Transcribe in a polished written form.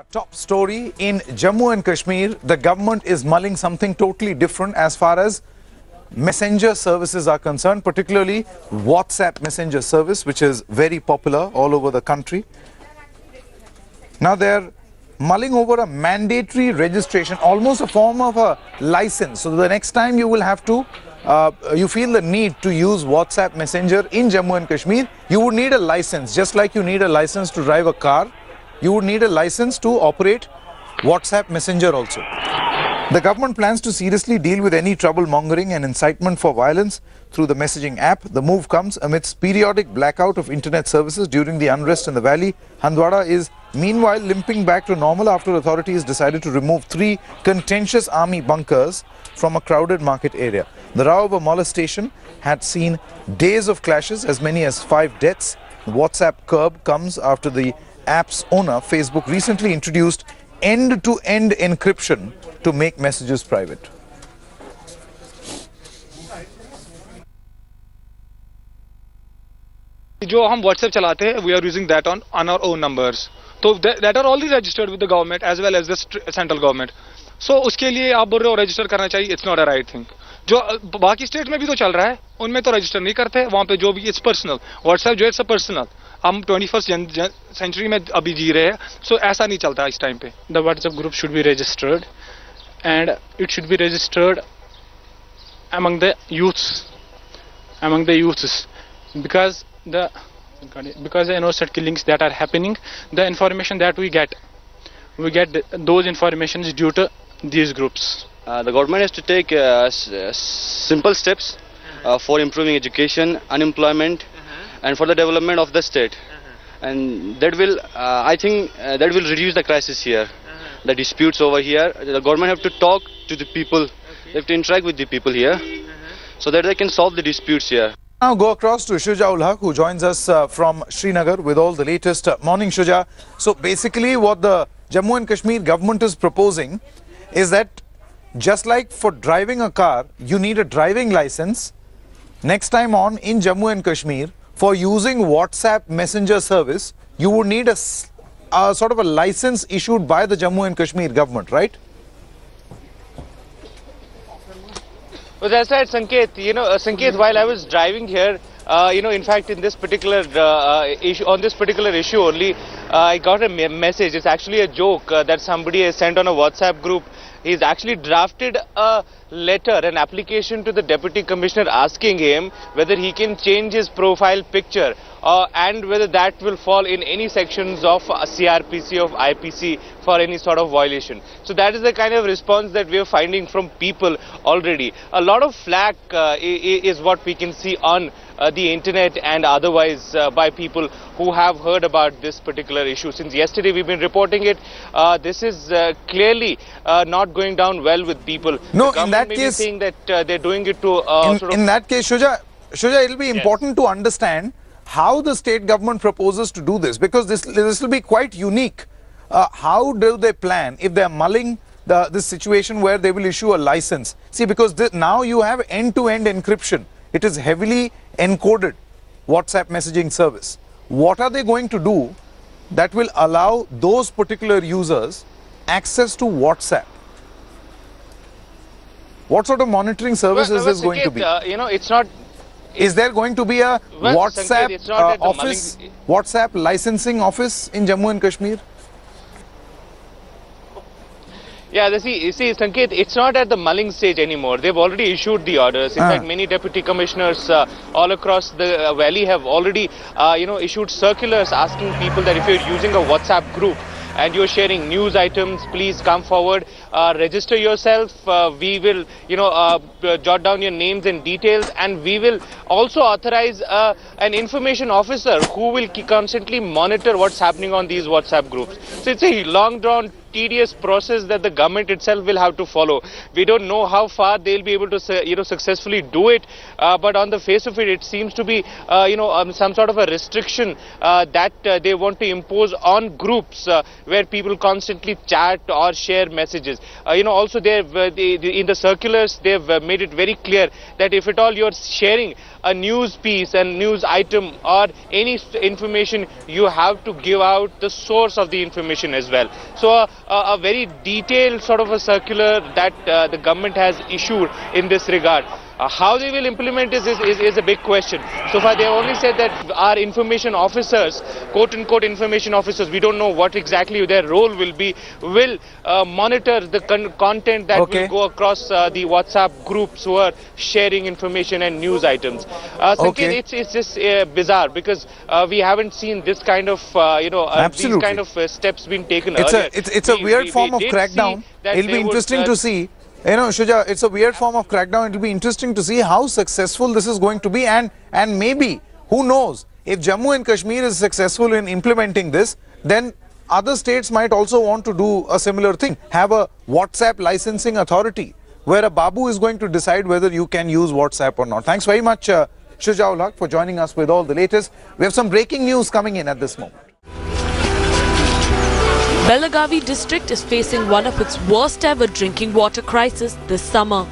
Top story in Jammu and Kashmir, the government is mulling something totally different as far as messenger services are concerned, particularly WhatsApp messenger service, which is very popular all over the country. Now they're mulling over a mandatory registration, almost a form of a license. So the next time you will have to, you feel the need to use WhatsApp messenger in Jammu and Kashmir, you would need a license, just like you need a license to drive a car. You would need a license to operate WhatsApp messenger also. The government plans to seriously deal with any trouble mongering and incitement for violence through the messaging app. The move comes amidst periodic blackout of internet services during the unrest in the valley. Handawara is meanwhile limping back to normal after authorities decided to remove 3 contentious army bunkers from a crowded market area. The row over molestation had seen days of clashes, as many as 5 deaths. WhatsApp curb comes after the app's owner, Facebook, recently introduced end-to-end encryption to make messages private. जो हम WhatsApp चलाते हैं, we are using that on our own numbers. तो that are already registered with the government as well as the central government. So उसके लिए आप बोल रहे हो register करना चाहिए, it's not a right thing. जो बाकी स्टेट में भी तो चल रहा है, उनमें तो रजिस्टर नहीं करते, वहाँ पे जो भी इट्स पर्सनल. WhatsApp जो है इट्स पर्सनल. हम 21st सेंचुरी में अभी जी रहे हैं, सो ऐसा नहीं चलता इस टाइम पे. The WhatsApp group should be registered, and it should be registered among the youths, because the innocent killings that are happening, the information that we get those informations due to these groups. The government has to take simple steps for improving education, unemployment, and for the development of the state, and that will, I think, that will reduce the crisis here, the disputes over here. The government have to talk to the people, they have to interact with the people here, so that they can solve the disputes here. Now go across to Shuja ul Haq, who joins us from Srinagar with all the latest. Morning, Shuja. So basically what the Jammu and Kashmir government is proposing is that just like for driving a car, you need a driving license. Next time on, in Jammu and Kashmir, for using WhatsApp messenger service, you would need a sort of a license issued by the Jammu and Kashmir government, right? Well, that's right, Sanket. Sanket, while I was driving here, in fact, in this particular issue, on this particular issue only, I got a message. It's actually a joke that somebody has sent on a WhatsApp group. He's actually drafted a letter, an application to the Deputy Commissioner asking him whether he can change his profile picture and whether that will fall in any sections of CRPC, of IPC for any sort of violation. So that is the kind of response that we are finding from people already. A lot of flack is what we can see on the internet and otherwise by people who have heard about this particular issue. Since yesterday we've been reporting it. This is clearly not going down well with people. No, in that case, saying that they're doing it to in that case, Shuja, it'll be important to understand how the state government proposes to do this, because this will be quite unique. How do they plan if they are mulling this situation where they will issue a license? See, because now you have end-to-end encryption. It is heavily encoded WhatsApp messaging service. What are they going to do that will allow those particular users access to WhatsApp? What sort of monitoring service is this going to be? It's not. Is there going to be a WhatsApp Sanket, office, WhatsApp licensing office in Jammu and Kashmir? Yeah, see, Sanket, it's not at the mulling stage anymore. They've already issued the orders. In fact, many deputy commissioners all across the valley have already, issued circulars asking people that if you're using a WhatsApp group and you're sharing news items, please come forward, register yourself. We will, jot down your names and details, and we will also authorize an information officer who will constantly monitor what's happening on these WhatsApp groups. So it's a long drawn tedious process that the government itself will have to follow. We don't know how far they'll be able to successfully do it, but on the face of it, it seems to be some sort of a restriction that they want to impose on groups where people constantly chat or share messages. Also they've in the circulars they've made it very clear that if at all you're sharing a news piece and news item or any information, you have to give out the source of the information as well. So a very detailed sort of a circular that the government has issued in this regard. How they will implement this is a big question. So far they have only said that our information officers, quote unquote information officers, we don't know what exactly their role will be, will monitor the content that will go across the WhatsApp groups who are sharing information and news items. Sanket, it's just bizarre because we haven't seen this kind of these kind of steps being taken earlier. It's a weird form of crackdown. It'll be interesting to see. Shuja, it's a weird form of crackdown. It'll be interesting to see how successful this is going to be, and maybe, who knows, if Jammu and Kashmir is successful in implementing this, then other states might also want to do a similar thing. Have a WhatsApp licensing authority where a Babu is going to decide whether you can use WhatsApp or not. Thanks very much, Shuja ul Haq, for joining us with all the latest. We have some breaking news coming in at this moment. Belagavi district is facing one of its worst ever drinking water crisis this summer.